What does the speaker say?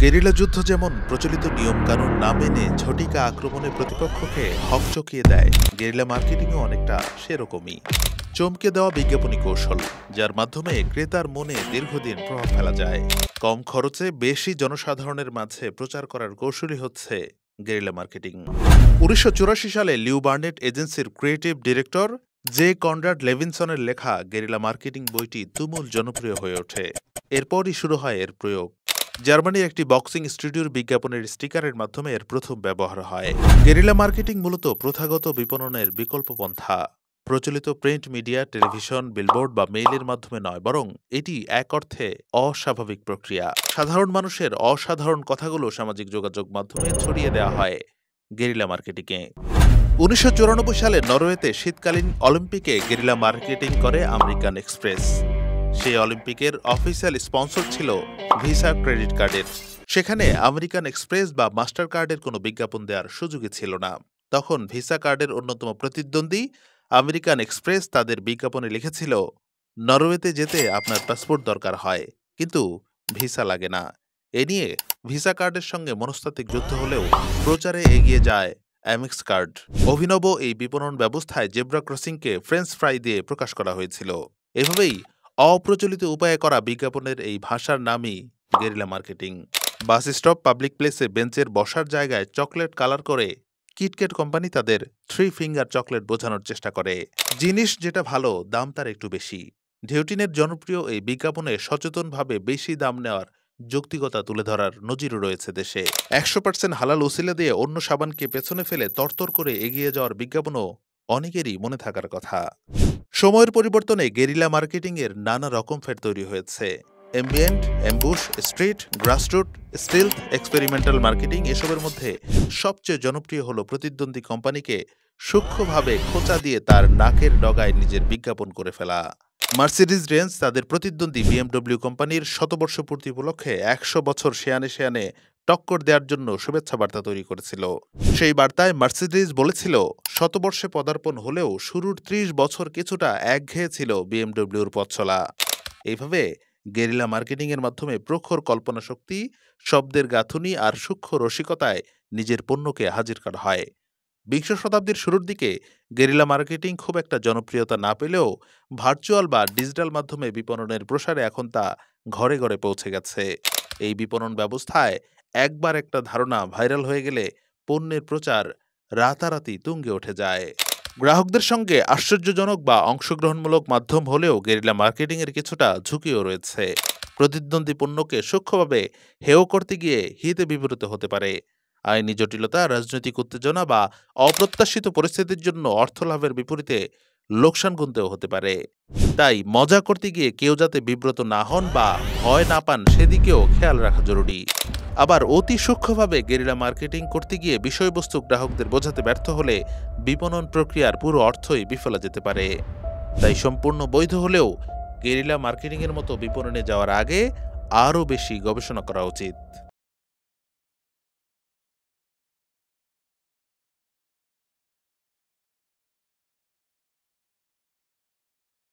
Guerrilla যুদ্ধ যেমন প্রচলিত নিয়মকানুন না মেনে ঝটিকা আক্রমণে প্রতিপক্ষকে হকচকিয়ে দেয়, গেরিলা মার্কেটিংও অনেকটা সেরকমই। চমকে দেওয়া বিজ্ঞাপনী কৌশল, যার মাধ্যমে ক্রেতার মনে দীর্ঘদিন প্রভাব ফেলা যায়। কম খরচে বেশি জনসাধারণের মাঝে প্রচার করার কৌশলই হচ্ছে গেরিলা মার্কেটিং। 1984 সালে লিউ বার্নেট এজেন্সির ক্রিয়েটিভ ডিরেক্টর জে কনরাড লেভিনসনের লেখা গেরিলা মার্কেটিং বইটি তুমুল জনপ্রিয় হয়ে ওঠে। এরপরই শুরু হয় এর প্রয়োগ। জার্মানির একটি বক্সিং স্টুডিওর বিজ্ঞাপনের স্টিকারের মাধ্যমে এর প্রথম ব্যবহার হয়। গেরিলা মার্কেটিং মূলত প্রথাগত বিপণনের বিকল্প পন্থা। প্রচলিত প্রিন্ট মিডিয়া, টেলিভিশন, বিলবোর্ড বা মেইলের মাধ্যমে নয়, বরং এটি এক অর্থে অস্বাভাবিক প্রক্রিয়া। সাধারণ মানুষের অসাধারণ কথাগুলো সামাজিক যোগাযোগ মাধ্যমে ছড়িয়ে দেওয়া হয় গেরিলা মার্কেটিংয়ে। 1994 সালে নরওয়েতে শীতকালীন অলিম্পিকে গেরিলা মার্কেটিং করে আমেরিকান এক্সপ্রেস। সেই অলিম্পিকের অফিসিয়াল স্পন্সর ছিল ভিসা ক্রেডিট কার্ডের। সেখানে আমেরিকান এক্সপ্রেস বা মাস্টার কার্ডের কোনো বিজ্ঞাপন দেওয়ার সুযোগই ছিল না। তখন ভিসা কার্ডের অন্যতম প্রতিদ্বন্দ্বী আমেরিকান এক্সপ্রেস তাদের বিজ্ঞাপনে লিখেছিল, নরওয়েতে যেতে আপনার পাসপোর্ট দরকার হয়, কিন্তু ভিসা লাগে না। এ নিয়ে ভিসা কার্ডের সঙ্গে মনস্তাত্ত্বিক যুদ্ধ হলেও প্রচারে এগিয়ে যায় অ্যামেক্স কার্ড। অভিনব এই বিপণন ব্যবস্থায় জেব্রা ক্রসিংকে ফ্রেঞ্চ ফ্রাই দিয়ে প্রকাশ করা হয়েছিল। এভাবেই অপ্রচলিত উপায়ে করা বিজ্ঞাপনের এই ভাষার নামই guerrilla marketing. Bus stop, public প্লেসে বেঞ্চের বসার জায়গায় চকলেট কালার করে কিটক্যাট কোম্পানি তাদের 3 ফিঙ্গার চকলেট বোঝানোর চেষ্টা করে। জিনিস যেটা ভালো, দাম তার একটু বেশি। ঢেউটিনের জনপ্রিয় এই বিজ্ঞাপনে সচেতনভাবে বেশি দাম নেওয়ার যৌক্তিকতা তুলে ধরার নজিরও রয়েছে দেশে। 100% হালাল উসিলা দিয়ে অন্য সাবানকে পেছনে ফেলে তরতর করে এগিয়ে যাওয়ার বিজ্ঞাপনও অনেকেরই মনে থাকার কথা। সময়ের পরিবর্তনে গেরিলা মার্কেটিংয়ের নানা রকম ফের তৈরি হয়েছে। Ambient, ambush, street, grassroot, স্টিলথ, experimental marketing. এসবের মধ্যে সবচেয়ে জনপ্রিয় হল প্রতিদ্বন্দ্বী কোম্পানিকে সূক্ষ্মভাবে খোঁচা দিয়ে তার নাকের ডগায় নিজের বিজ্ঞাপন করে ফেলা। মার্সিডিজ বেঞ্জ তাদের প্রতিদ্বন্দ্বী বিএমডব্লিউ কোম্পানির শতবর্ষ পূর্তি উপলক্ষে 100 বছর সেয়ানে সেয়ানে টক্কর দেওয়ার জন্য শুভেচ্ছা বার্তা তৈরি করেছিল। সেই বার্তায় মার্সিডিজ বলেছিল, শতবর্ষে পদার্পণ হলেও শুরুর 30 বছর কিছুটা একঘেয়ে ছিল বিএমডব্লিউর পথ চলা। এইভাবে গেরিলা মার্কেটিংয়ের মাধ্যমে প্রখর কল্পনা শক্তি, শব্দের গাঁথুনি আর সূক্ষ্ম রসিকতায় নিজের পণ্যকে হাজির করা হয়। 20 শতাব্দীর শুরুর দিকে গেরিলা মার্কেটিং খুব একটা জনপ্রিয়তা না পেলেও ভার্চুয়াল বা ডিজিটাল মাধ্যমে বিপণনের প্রসারে এখন তা ঘরে ঘরে পৌঁছে গেছে। এই বিপণন ব্যবস্থায় একবার একটা ধারণা ভাইরাল হয়ে গেলে পণ্যের প্রচার রাতারাতি তুঙ্গে উঠে যায়। গ্রাহকদের সঙ্গে আশ্চর্যজনক বা অংশগ্রহণমূলক মাধ্যম হলেও গেরিলা মার্কেটিংয়ের কিছুটা ঝুঁকিও রয়েছে। প্রতিদ্বন্দ্বী পণ্যকে সূক্ষ্মভাবে হেয় করতে গিয়ে হিতে বিপরীত হতে পারে। আইনি জটিলতা, রাজনৈতিক উত্তেজনা বা অপ্রত্যাশিত পরিস্থিতির জন্য অর্থ লাভের বিপরীতে লোকসান গুনতেও হতে পারে। তাই মজা করতে গিয়ে কেউ যাতে বিব্রত না হন বা ভয় না পান, সেদিকেও খেয়াল রাখা জরুরি। আবার অতি সূক্ষ্মভাবে গেরিলা মার্কেটিং করতে গিয়ে বিষয়বস্তু গ্রাহকদের বোঝাতে ব্যর্থ হলে বিপণন প্রক্রিয়ার পুরো অর্থই বিফলে যেতে পারে। তাই সম্পূর্ণ বৈধ হলেও গেরিলা মার্কেটিংয়ের মতো বিপণনে যাওয়ার আগে আরও বেশি গবেষণা করা উচিত।